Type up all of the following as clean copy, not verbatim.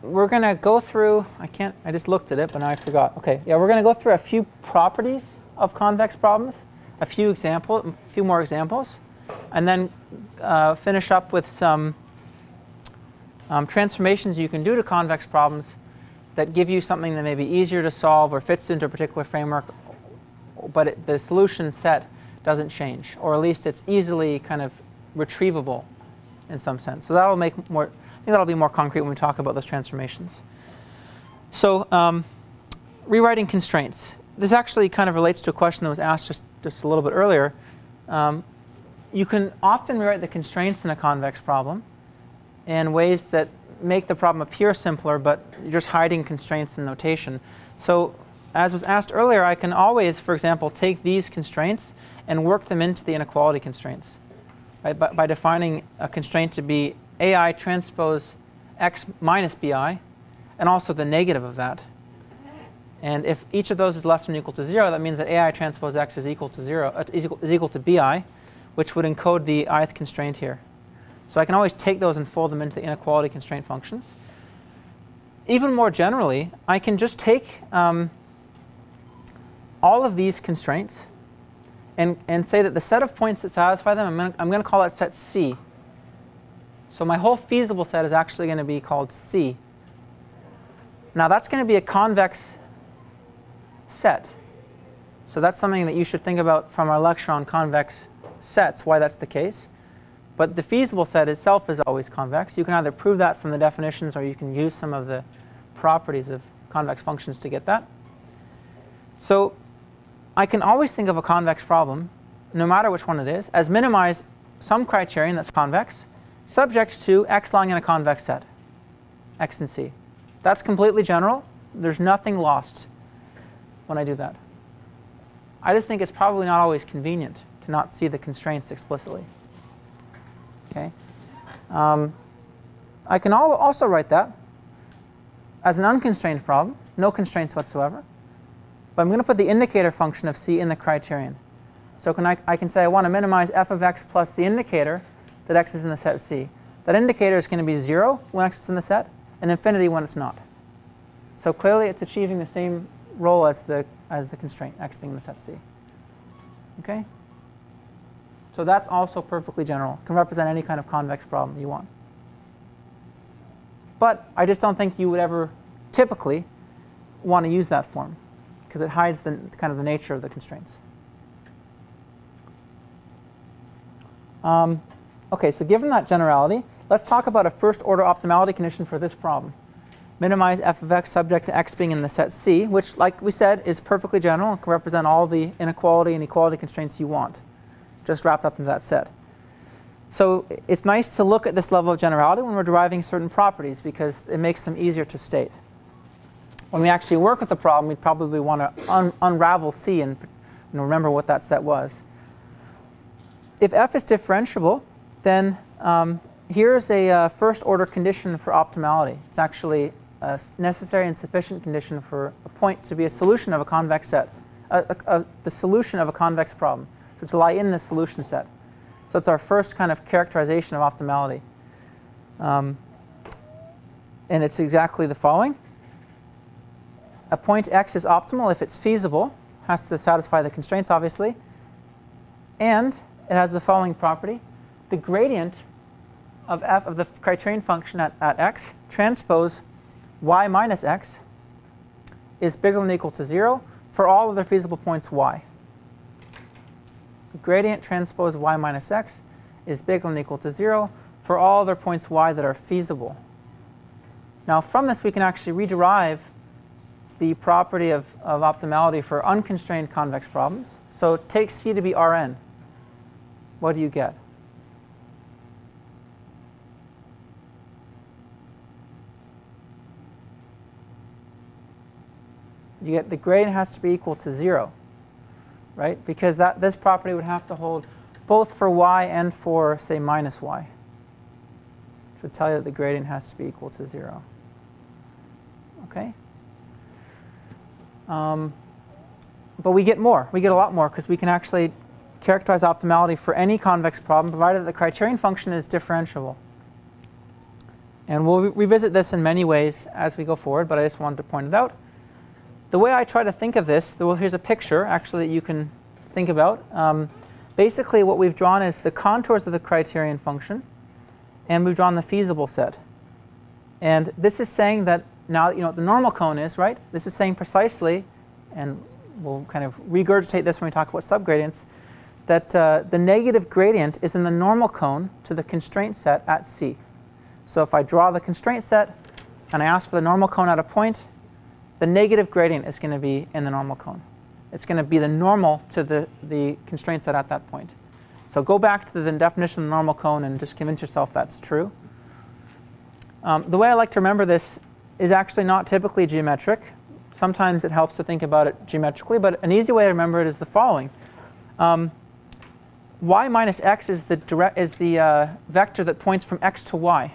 we're going to go through, I just looked at it, but now I forgot. Okay, yeah, we're going to go through a few properties of convex problems, a few more examples, and then finish up with some transformations you can do to convex problems that give you something that may be easier to solve or fits into a particular framework, but the solution set doesn't change, or at least it's easily kind of retrievable in some sense. So that'll make more, I think that'll be more concrete when we talk about those transformations. So rewriting constraints. This actually kind of relates to a question that was asked just a little bit earlier. You can often rewrite the constraints in a convex problem in ways that make the problem appear simpler, but you're just hiding constraints in notation. So as was asked earlier, I can always, for example, take these constraints and work them into the inequality constraints, right? By defining a constraint to be AI transpose x minus bi, and also the negative of that. And if each of those is less than or equal to 0, that means that AI transpose x is equal to 0, is equal to bi, which would encode the ith constraint here. So I can always take those and fold them into the inequality constraint functions. Even more generally, I can just take all of these constraints and say that the set of points that satisfy them, I'm going to call that set C. So my whole feasible set is actually going to be called C. Now that's going to be a convex set. So that's something that you should think about from our lecture on convex sets, why that's the case. But the feasible set itself is always convex. You can either prove that from the definitions, or you can use some of the properties of convex functions to get that. So I can always think of a convex problem, no matter which one it is, as minimize some criterion that's convex, subject to x lying in a convex set, x and c. That's completely general. There's nothing lost when I do that. I just think it's probably not always convenient to not see the constraints explicitly. Okay. I can also write that as an unconstrained problem, no constraints whatsoever. But I'm going to put the indicator function of C in the criterion. So I can say I want to minimize f of x plus the indicator that x is in the set C. That indicator is going to be 0 when x is in the set, and infinity when it's not. So clearly it's achieving the same role as the constraint, x being in the set C. Okay? So that's also perfectly general. Can represent any kind of convex problem you want. But I just don't think you would ever typically want to use that form, because it hides the kind of the nature of the constraints. Okay, so given that generality, let's talk about a first order optimality condition for this problem. Minimize f of x subject to x being in the set C, which, like we said, is perfectly general and can represent all the inequality and equality constraints you want, just wrapped up into that set. So it's nice to look at this level of generality when we're deriving certain properties, because it makes them easier to state. When we actually work with the problem, we'd probably want to unravel C and remember what that set was. If f is differentiable, then here's a first order condition for optimality. It's actually a necessary and sufficient condition for a point to be a solution of a convex set, the solution of a convex problem. So to lie in the solution set. So it's our first kind of characterization of optimality. And it's exactly the following. A point x is optimal if it's feasible, has to satisfy the constraints obviously, and it has the following property. The gradient of f of the criterion function at x transpose y minus x is bigger than or equal to 0 for all of the feasible points y. The gradient transpose y minus x is bigger than or equal to 0 for all other points y that are feasible. Now from this we can actually rederive the property of optimality for unconstrained convex problems. So take C to be Rn. What do you get? You get the gradient has to be equal to 0, right? Because this property would have to hold both for y and for, say, minus y. Which would tell you that the gradient has to be equal to 0. Okay? But we get more. We get a lot more, because we can actually characterize optimality for any convex problem, provided that the criterion function is differentiable. And we'll revisit this in many ways as we go forward, but I just wanted to point it out. The way I try to think of this, well, here's a picture actually that you can think about. Basically what we've drawn is the contours of the criterion function, and we've drawn the feasible set. And this is saying that now you know what the normal cone is, right? This is saying precisely, and we'll kind of regurgitate this when we talk about subgradients, that the negative gradient is in the normal cone to the constraint set at C. So if I draw the constraint set and I ask for the normal cone at a point, the negative gradient is going to be in the normal cone. It's going to be the normal to the constraint set at that point. So go back to the definition of the normal cone and just convince yourself that's true. The way I like to remember this is actually not typically geometric. Sometimes it helps to think about it geometrically, but an easy way to remember it is the following. Y minus x is the vector that points from x to y,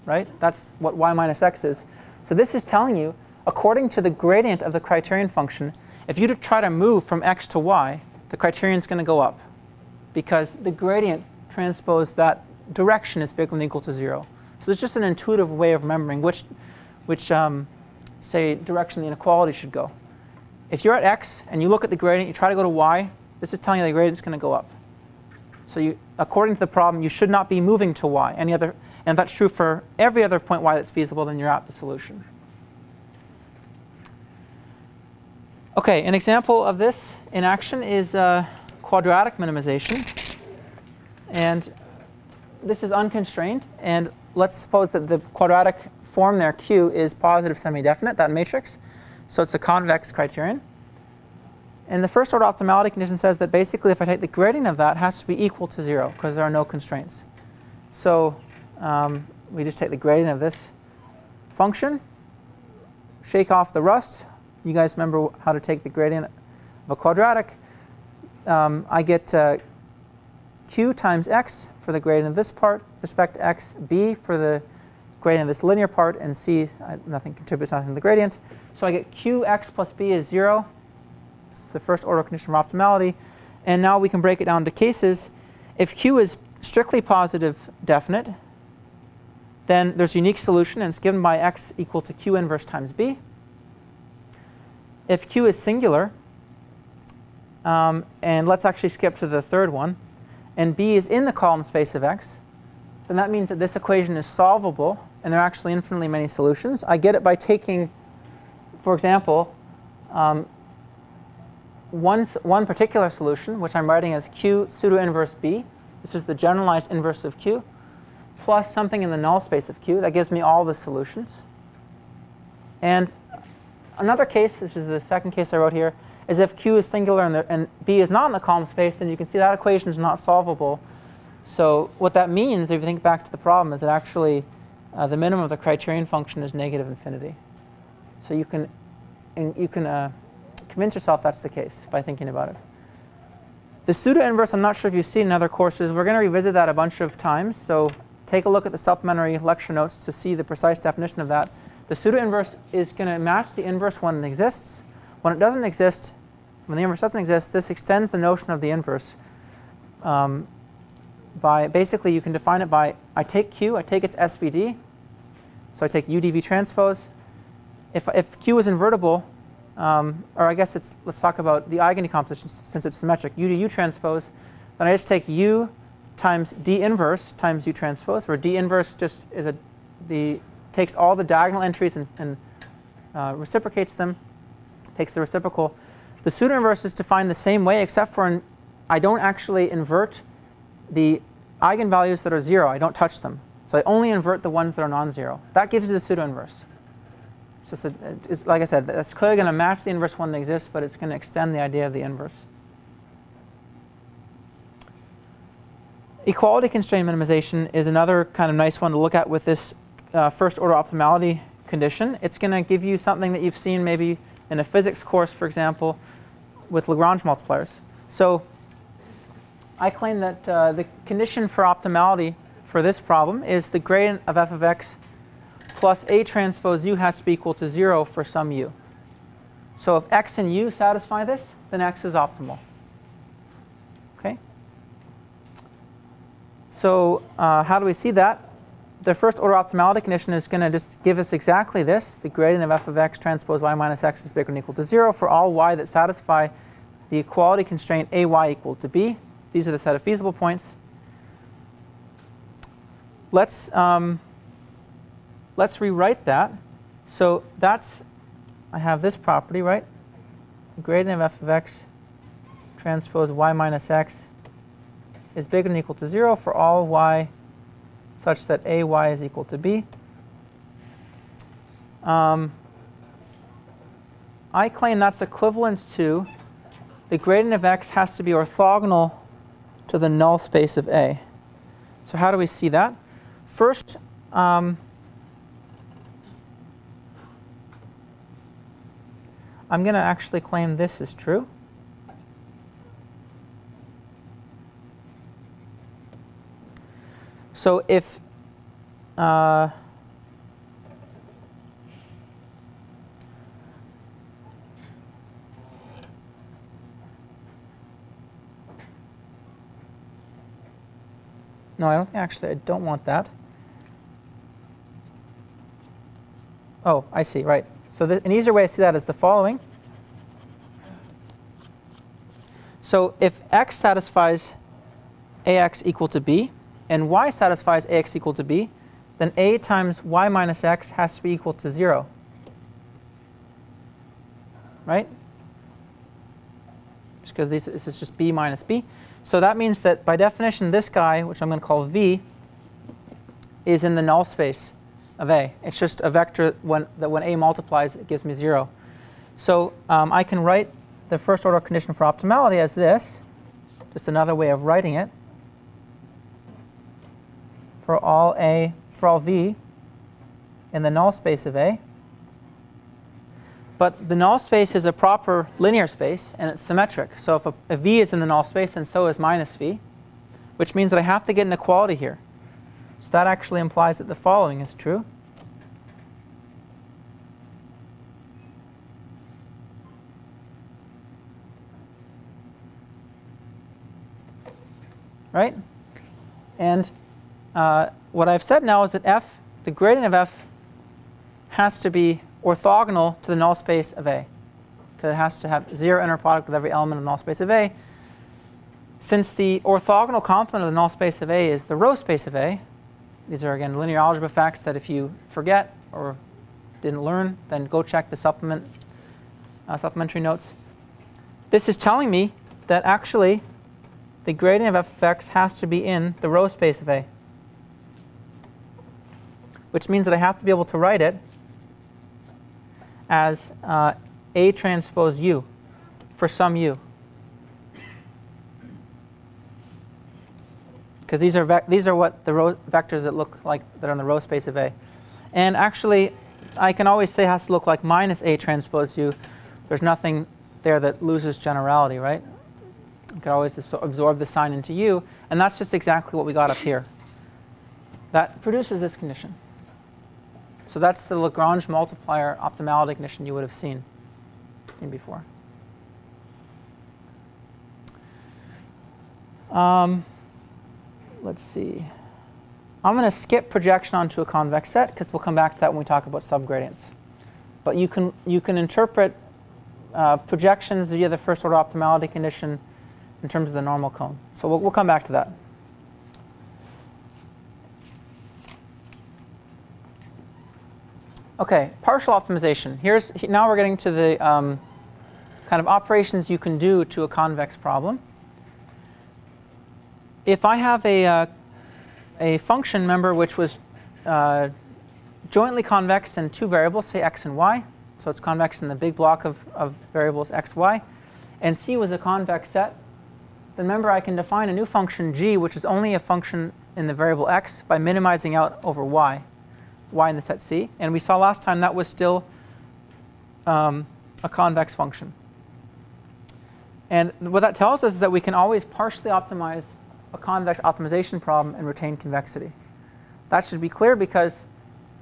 right? That's what y minus x is. So this is telling you, according to the gradient of the criterion function, if you try to move from x to y, the criterion is going to go up, because the gradient transpose that direction is bigger than or equal to 0. So it's just an intuitive way of remembering which say, direction the inequality should go. If you're at x and you look at the gradient, you try to go to y, this is telling you the gradient is going to go up. So according to the problem, you should not be moving to y. And if that's true for every other point y that's feasible, then you're at the solution. OK, an example of this in action is quadratic minimization. And this is unconstrained. And let's suppose that the quadratic form there, Q, is positive semi-definite, that matrix. So it's a convex criterion. And the first order optimality condition says that basically if I take the gradient of that, it has to be equal to 0, because there are no constraints. So we just take the gradient of this function, shake off the rust. You guys remember how to take the gradient of a quadratic. I get q times x for the gradient of this part, with respect to x, b for the gradient of this linear part, and c, nothing contributes nothing to the gradient. So I get qx plus b is 0. It's the first order condition of optimality. And now we can break it down to cases. If q is strictly positive definite, then there's a unique solution, and it's given by x equal to q inverse times b. If q is singular, and let's actually skip to the third one, and b is in the column space of x, then that means that this equation is solvable, and there are actually infinitely many solutions. I get it by taking, for example, one particular solution, which I'm writing as q pseudo inverse b. This is the generalized inverse of q, plus something in the null space of q. That gives me all the solutions. And another case, this is the second case I wrote here, is if q is singular and b is not in the column space, then you can see that equation is not solvable. So what that means, if you think back to the problem, is that actually the minimum of the criterion function is negative infinity. So you can convince yourself that's the case by thinking about it. The pseudo inverse, I'm not sure if you've seen in other courses. We're going to revisit that a bunch of times. So take a look at the supplementary lecture notes to see the precise definition of that. The pseudo inverse is going to match the inverse when it exists. When it doesn't exist, when the inverse doesn't exist, this extends the notion of the inverse. By basically, you can define it by, I take q, I take its SVD. So I take u dv transpose. If q is invertible, or I guess let's talk about the eigendecomposition since it's symmetric, u to u transpose, then I just take u times d inverse times u transpose, where d inverse just is takes all the diagonal entries and reciprocates them, takes the reciprocal. The pseudo inverse is defined the same way, except for I don't actually invert the eigenvalues that are 0. I don't touch them. So I only invert the ones that are non-zero. That gives you the pseudo inverse. It's just it's like I said, that's clearly going to match the inverse one that exists, but it's going to extend the idea of the inverse. Equality constraint minimization is another kind of nice one to look at with this first order optimality condition. It's going to give you something that you've seen maybe in a physics course, for example, with Lagrange multipliers. So I claim that the condition for optimality for this problem is the gradient of f of x plus a transpose u has to be equal to 0 for some u. So if x and u satisfy this, then x is optimal. Okay. So how do we see that? the first order optimality condition is going to just give us exactly this. The gradient of f of x transpose y minus x is bigger than or equal to 0 for all y that satisfy the equality constraint ay equal to b. These are the set of feasible points. Let's rewrite that. So that's, I have this property, right? The gradient of f of x transpose y minus x is bigger than or equal to 0 for all y such that ay is equal to b. I claim that's equivalent to the gradient of x has to be orthogonal to the null space of A. So how do we see that? First, I'm going to actually claim this is true. So if no, I don't actually, I don't want that. Oh, I see, right. So an easier way to see that is the following. So if x satisfies ax equal to b, and y satisfies ax equal to b, then a times y minus x has to be equal to 0. Right? Because this is just b minus b. So that means that by definition, this guy, which I'm going to call v, is in the null space of A. It's just a vector that when A multiplies, it gives me 0. So I can write the first order condition for optimality as this, just another way of writing it. For all v in the null space of A. But the null space is a proper linear space, and it's symmetric. So if a v is in the null space, then so is minus v, which means that I have to get an equality here. So that actually implies that the following is true. Right? And what I've said now is that f, the gradient of f, has to be orthogonal to the null space of A, because it has to have 0 inner product with every element of the null space of A. Since the orthogonal complement of the null space of A is the row space of A, these are again linear algebra facts that if you forget or didn't learn, then go check the supplementary notes. This is telling me that actually the gradient of f of x has to be in the row space of A, which means that I have to be able to write it as A transpose u for some u. Because these are what the row vectors that look like that are in the row space of A. And actually, I can always say it has to look like minus A transpose u. There's nothing there that loses generality, right? You can always absorb the sign into u, and that's just exactly what we got up here. That produces this condition. So that's the Lagrange multiplier optimality condition you would have seen before. Let's see. I'm going to skip projection onto a convex set because we'll come back to that when we talk about subgradients. But you can interpret projections via the first order optimality condition in terms of the normal cone. So we'll come back to that. Okay, partial optimization. Now we're getting to the kind of operations you can do to a convex problem. If I have a function member which was jointly convex in two variables, say x and y, so it's convex in the big block of variables x, y, and C was a convex set, then remember I can define a new function g which is only a function in the variable x by minimizing out over y in the set C. And we saw last time that was still a convex function. And what that tells us is that we can always partially optimize a convex optimization problem and retain convexity. That should be clear because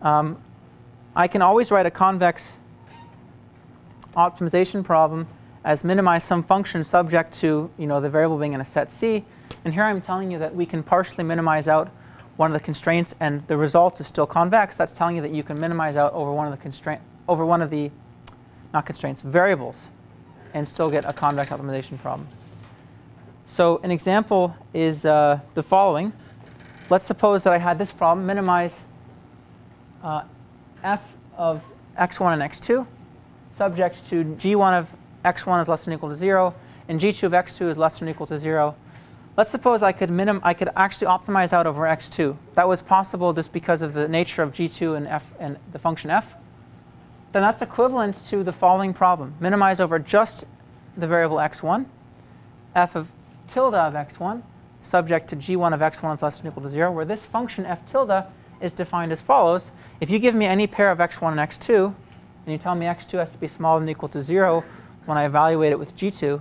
I can always write a convex optimization problem as minimize some function subject to the variable being in a set C. And here I'm telling you that we can partially minimize out one of the constraints and the result is still convex, that's telling you that you can minimize out over one of the not constraints, variables, and still get a convex optimization problem. So an example is the following. Let's suppose that I had this problem, minimize f of x1 and x2, subject to g1 of x1 is less than or equal to 0, and g2 of x2 is less than or equal to 0. Let's suppose I could actually optimize out over x2. That was possible just because of the nature of g2 and f and the function f. Then that's equivalent to the following problem. Minimize over just the variable x1, f of tilde of x1, subject to g1 of x1 is less than or equal to 0, where this function f tilde is defined as follows. If you give me any pair of x1 and x2, and you tell me x2 has to be smaller than or equal to 0 when I evaluate it with g2,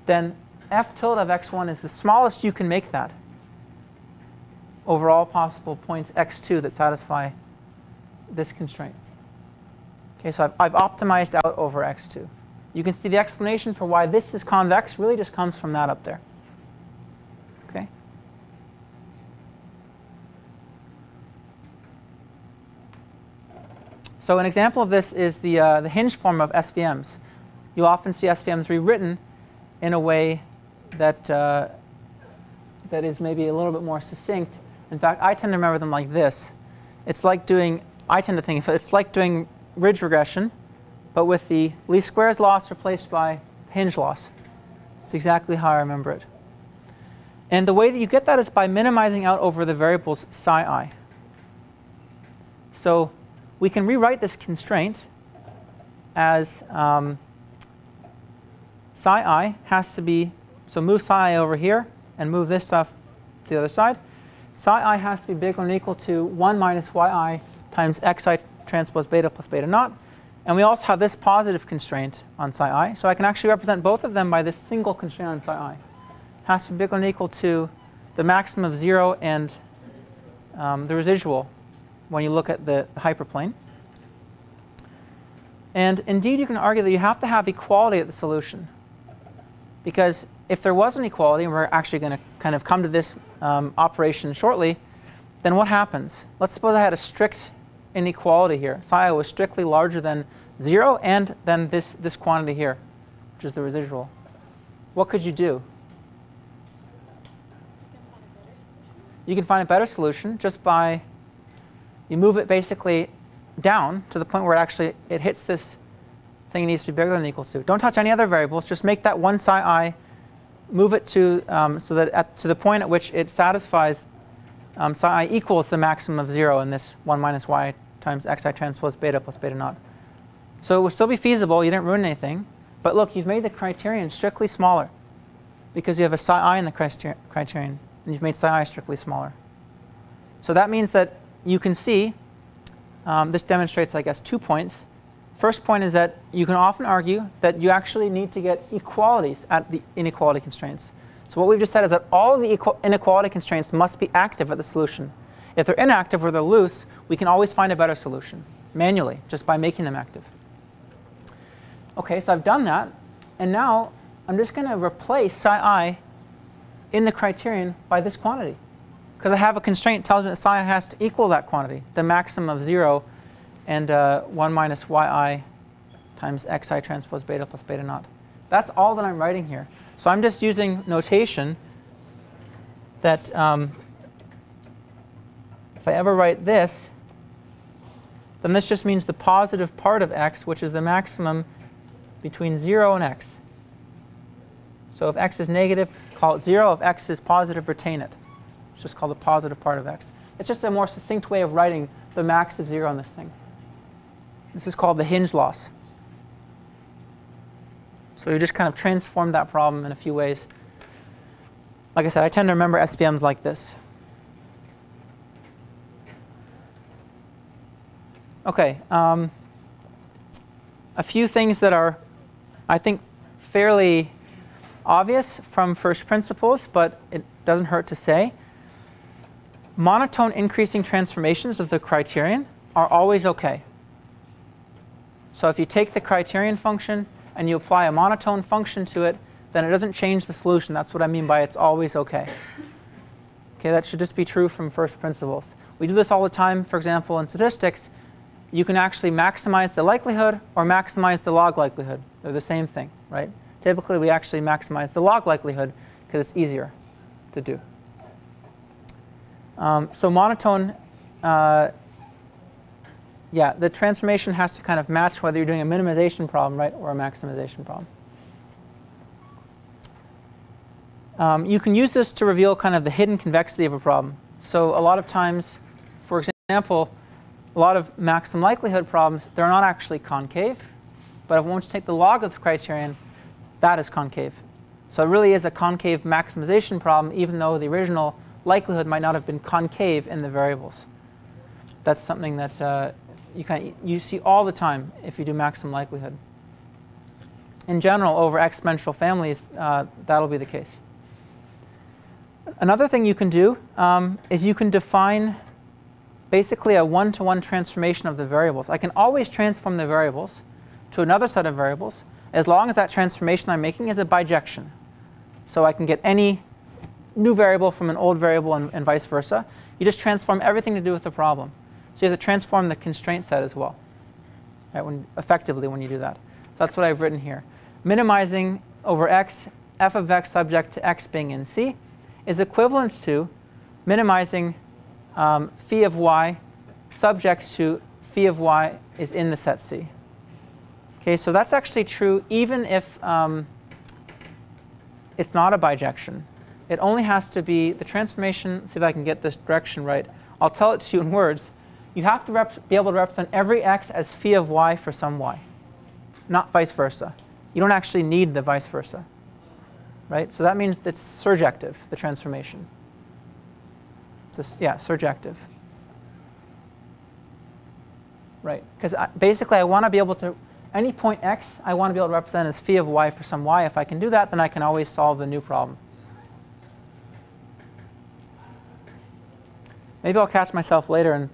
then f tilde of x1 is the smallest you can make that over all possible points x2 that satisfy this constraint. Okay, so I've optimized out over x2. You can see the explanation for why this is convex really just comes from that up there. Okay. So an example of this is the Hinge form of SVMs. You often see SVMs rewritten in a way that that is maybe a little bit more succinct. In fact, I tend to remember them like this. It's like doing, I tend to think of it, it's like doing ridge regression, but with the least squares loss replaced by Hinge loss. It's exactly how I remember it. And the way that you get that is by minimizing out over the variables psi I. So we can rewrite this constraint as psi I has to be, so move psi I over here and move this stuff to the other side. Psi I has to be bigger than or equal to 1 minus yi times xi transpose beta plus beta naught. And we also have this positive constraint on psi I. So I can actually represent both of them by this single constraint on psi I. It has to be bigger than or equal to the maximum of 0 and the residual when you look at the hyperplane. And indeed, you can argue that you have to have equality at the solution. Because if there was an equality, and we're actually going to kind of come to this operation shortly, then what happens? Let's suppose I had a strict inequality here. Psi I was strictly larger than 0 and then this quantity here, which is the residual. What could you do? You can find a better solution just by, you move it basically down to the point where it hits this thing it needs to be bigger than or equal to. Don't touch any other variables. Just make that one psi I, move it to so that to the point at which it satisfies psi I equals the maximum of 0 in this 1 minus y times xi transpose beta plus beta naught. So it would still be feasible. You didn't ruin anything. But look, you've made the criterion strictly smaller because you have a psi I in the criterion, and you've made psi I strictly smaller. So that means that you can see, this demonstrates, I guess, 2 points. First point is that you can often argue that you actually need to get equalities at the inequality constraints. So what we've just said is that all of the inequality constraints must be active at the solution. If they're inactive or they're loose, we can always find a better solution manually, just by making them active. OK, so I've done that. And now I'm just going to replace psi I in the criterion by this quantity. Because I have a constraint that tells me that psi I has to equal that quantity, the maximum of 0 and 1 minus yi times xi transpose beta plus beta naught. That's all that I'm writing here. So I'm just using notation that if I ever write this, then this just means the positive part of x, which is the maximum between 0 and x. So if x is negative, call it 0. If x is positive, retain it. It's just called the positive part of x. It's just a more succinct way of writing the max of 0 on this thing. This is called the Hinge loss. So you just kind of transform that problem in a few ways. Like I said, I tend to remember SVMs like this. OK, a few things that are, I think, fairly obvious from first principles, but it doesn't hurt to say. Monotone increasing transformations of the criterion are always OK. So if you take the criterion function and you apply a monotone function to it, then it doesn't change the solution. That's what I mean by it's always OK. Okay, that should just be true from first principles. We do this all the time. For example, in statistics, you can actually maximize the likelihood or maximize the log likelihood. They're the same thing, right? Typically, we actually maximize the log likelihood because it's easier to do. So monotone, yeah, the transformation has to kind of match whether you're doing a minimization problem, right, or a maximization problem. You can use this to reveal kind of the hidden convexity of a problem. So a lot of times, for example, a lot of maximum likelihood problems, they're not actually concave. But if once you take the log of the criterion, that is concave. So it really is a concave maximization problem, even though the original likelihood might not have been concave in the variables. That's something that you see all the time if you do maximum likelihood. In general, over exponential families, that'll be the case. Another thing you can do is you can define basically a one-to-one transformation of the variables. I can always transform the variables to another set of variables as long as that transformation I'm making is a bijection. So I can get any new variable from an old variable and vice versa. You just transform everything to do with the problem. So you have to transform the constraint set as well, right, effectively when you do that. So that's what I've written here. Minimizing over x, f of x subject to x being in C, is equivalent to minimizing phi of y subject to phi of y is in the set C. Okay, so that's actually true even if it's not a bijection. It only has to be the transformation. Let's see if I can get this direction right. I'll tell it to you in words. You have to be able to represent every x as phi of y for some y, not vice versa. You don't actually need the vice versa, right? So that means it's surjective, the transformation. Yeah, surjective. Right, because basically I want to be able to, any point x, I want to be able to represent as phi of y for some y. If I can do that, then I can always solve the new problem. Maybe I'll catch myself later and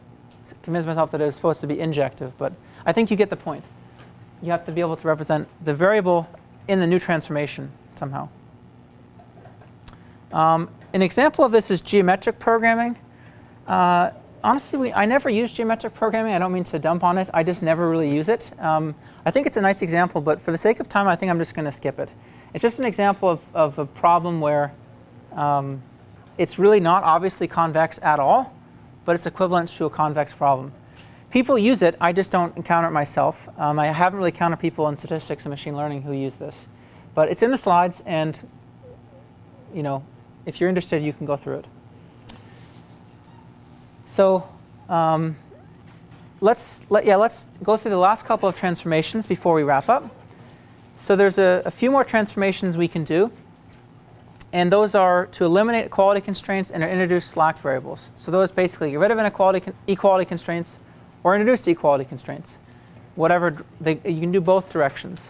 convince myself that it was supposed to be injective, but I think you get the point. You have to be able to represent the variable in the new transformation somehow. An example of this is geometric programming. Honestly, I never use geometric programming. I don't mean to dump on it. I just never really use it. I think it's a nice example, but for the sake of time, I think I'm just going to skip it. It's just an example of a problem where it's really not obviously convex at all, but it's equivalent to a convex problem. People use it. I just don't encounter it myself. I haven't really encountered people in statistics and machine learning who use this. But it's in the slides, and you know, if you're interested, you can go through it. So let's go through the last couple of transformations before we wrap up. So there's a few more transformations we can do. And those are to eliminate equality constraints and introduce slack variables. So those basically get rid of equality constraints or introduce equality constraints. Whatever, you can do both directions.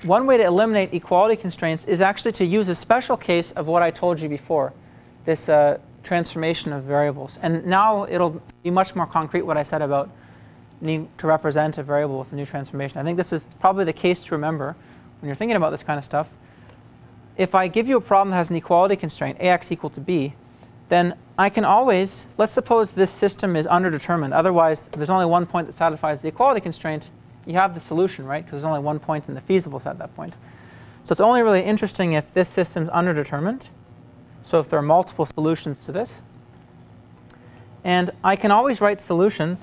One way to eliminate equality constraints is actually to use a special case of what I told you before, this transformation of variables. And now it'll be much more concrete what I said about needing to represent a variable with a new transformation. I think this is probably the case to remember when you're thinking about this kind of stuff. If I give you a problem that has an equality constraint, ax equal to b, then I can always, let's suppose this system is underdetermined. Otherwise, if there's only one point that satisfies the equality constraint, you have the solution, right? Because there's only one point in the feasible set at that point. So it's only really interesting if this system's underdetermined. So if there are multiple solutions to this. And I can always write solutions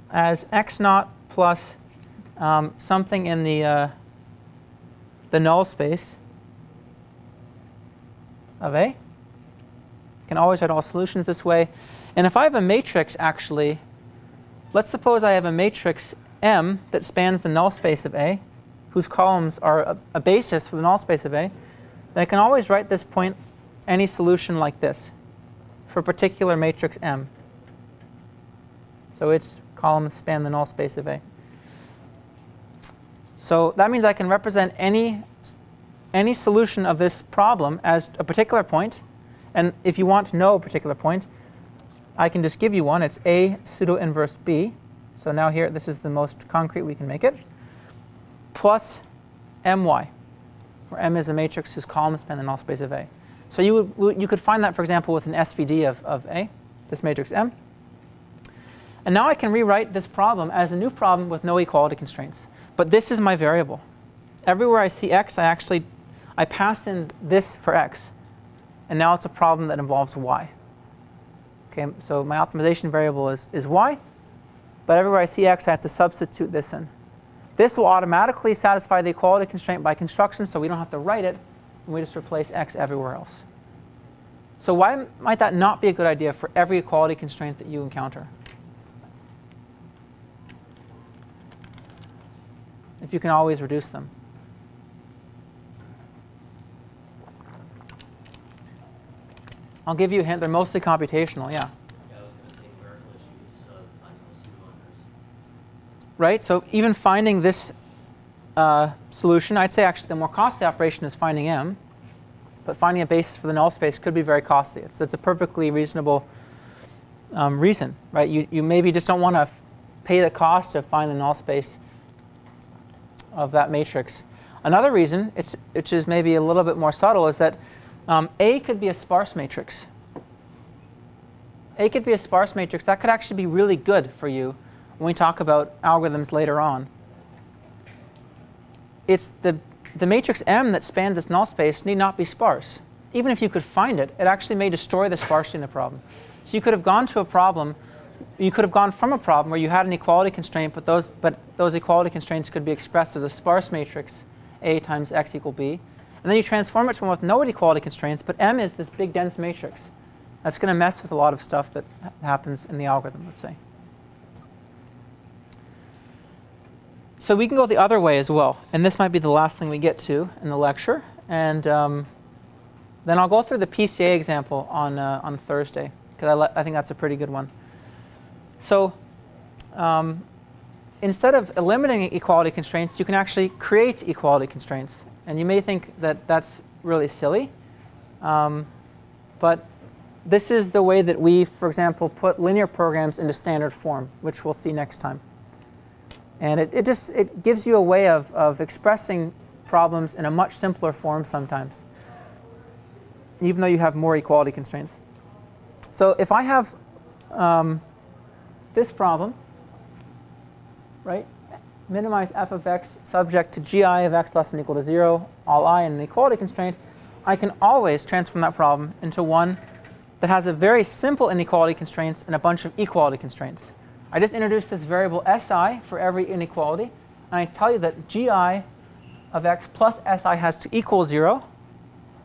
as x naught plus something in the null space of A. I can always write all solutions this way. And if I have a matrix, actually, let's suppose I have a matrix M that spans the null space of A, whose columns are a basis for the null space of A, then I can always write this point, any solution like this, for a particular matrix M. So its columns span the null space of A. So that means I can represent any solution of this problem as a particular point. And if you want to know a particular point, I can just give you one. It's A pseudo inverse B. So now here, this is the most concrete we can make it. Plus my, where M is a matrix whose columns span the null space of A. So you could find that, for example, with an SVD of A, this matrix M. And now I can rewrite this problem as a new problem with no equality constraints. But this is my variable. Everywhere I see x, I pass in this for x. And now it's a problem that involves y. Okay, so my optimization variable is y. But everywhere I see x, I have to substitute this in. This will automatically satisfy the equality constraint by construction, so we don't have to write it. And we just replace x everywhere else. So why might that not be a good idea for every equality constraint that you encounter? If you can always reduce them. I'll give you a hint. They're mostly computational, yeah. Yeah, I was going to say numerical issues finding those pseudo inverse. Right? So even finding this solution, I'd say actually the more costly operation is finding M. But finding a basis for the null space could be very costly. It's a perfectly reasonable reason, right? You maybe just don't want to pay the cost to find the null space of that matrix. Another reason, which is maybe a little bit more subtle, is that A could be a sparse matrix. A could be a sparse matrix. That could actually be really good for you when we talk about algorithms later on. It's the matrix M that spans this null space need not be sparse. Even if you could find it, it actually may destroy the sparsity in the problem. So you could have gone to a problem, you could have gone from a problem where you had an equality constraint, but those equality constraints could be expressed as a sparse matrix, A times x equal B. And then you transform it to one with no equality constraints, but M is this big dense matrix. That's going to mess with a lot of stuff that happens in the algorithm, let's say. So we can go the other way as well. And this might be the last thing we get to in the lecture. And then I'll go through the PCA example on Thursday, because I think that's a pretty good one. So instead of eliminating equality constraints, you can actually create equality constraints. And you may think that that's really silly. But this is the way that we, for example, put linear programs into standard form, which we'll see next time. And it gives you a way of expressing problems in a much simpler form sometimes, even though you have more equality constraints. So if I have this problem, right? Minimize f of x subject to gi of x less than or equal to 0, all I, and an equality constraint, I can always transform that problem into one that has a very simple inequality constraints and a bunch of equality constraints. I just introduced this variable si for every inequality, and I tell you that gi of x plus si has to equal 0,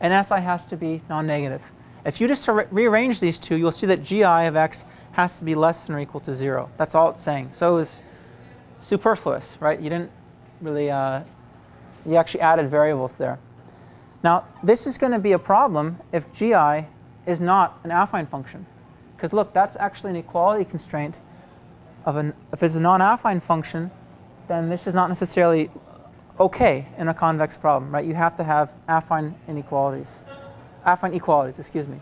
and si has to be non-negative. If you just rearrange these two, you'll see that gi of x has to be less than or equal to 0. That's all it's saying. So it was superfluous, right? You didn't really, you actually added variables there. Now, this is going to be a problem if gi is not an affine function. Because look, that's actually an equality constraint if it's a non-affine function, then this is not necessarily OK in a convex problem, right? You have to have affine inequalities, affine equalities, excuse me.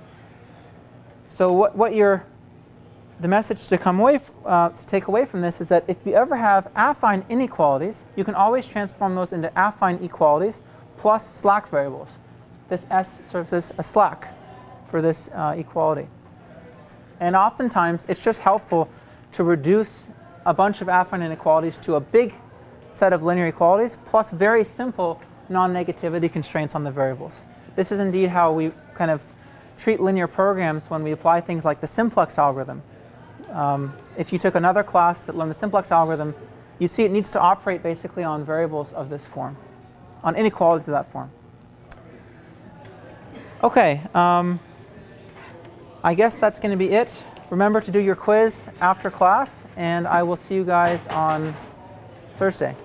So the message to to take away from this is that if you ever have affine inequalities, you can always transform those into affine equalities plus slack variables. This S serves as a slack for this equality. And oftentimes, it's just helpful to reduce a bunch of affine inequalities to a big set of linear equalities plus very simple non-negativity constraints on the variables. This is indeed how we kind of treat linear programs when we apply things like the simplex algorithm. If you took another class that learned the simplex algorithm, you'd see it needs to operate basically on variables of this form, on inequalities of that form. OK, I guess that's going to be it. Remember to do your quiz after class, and I will see you guys on Thursday.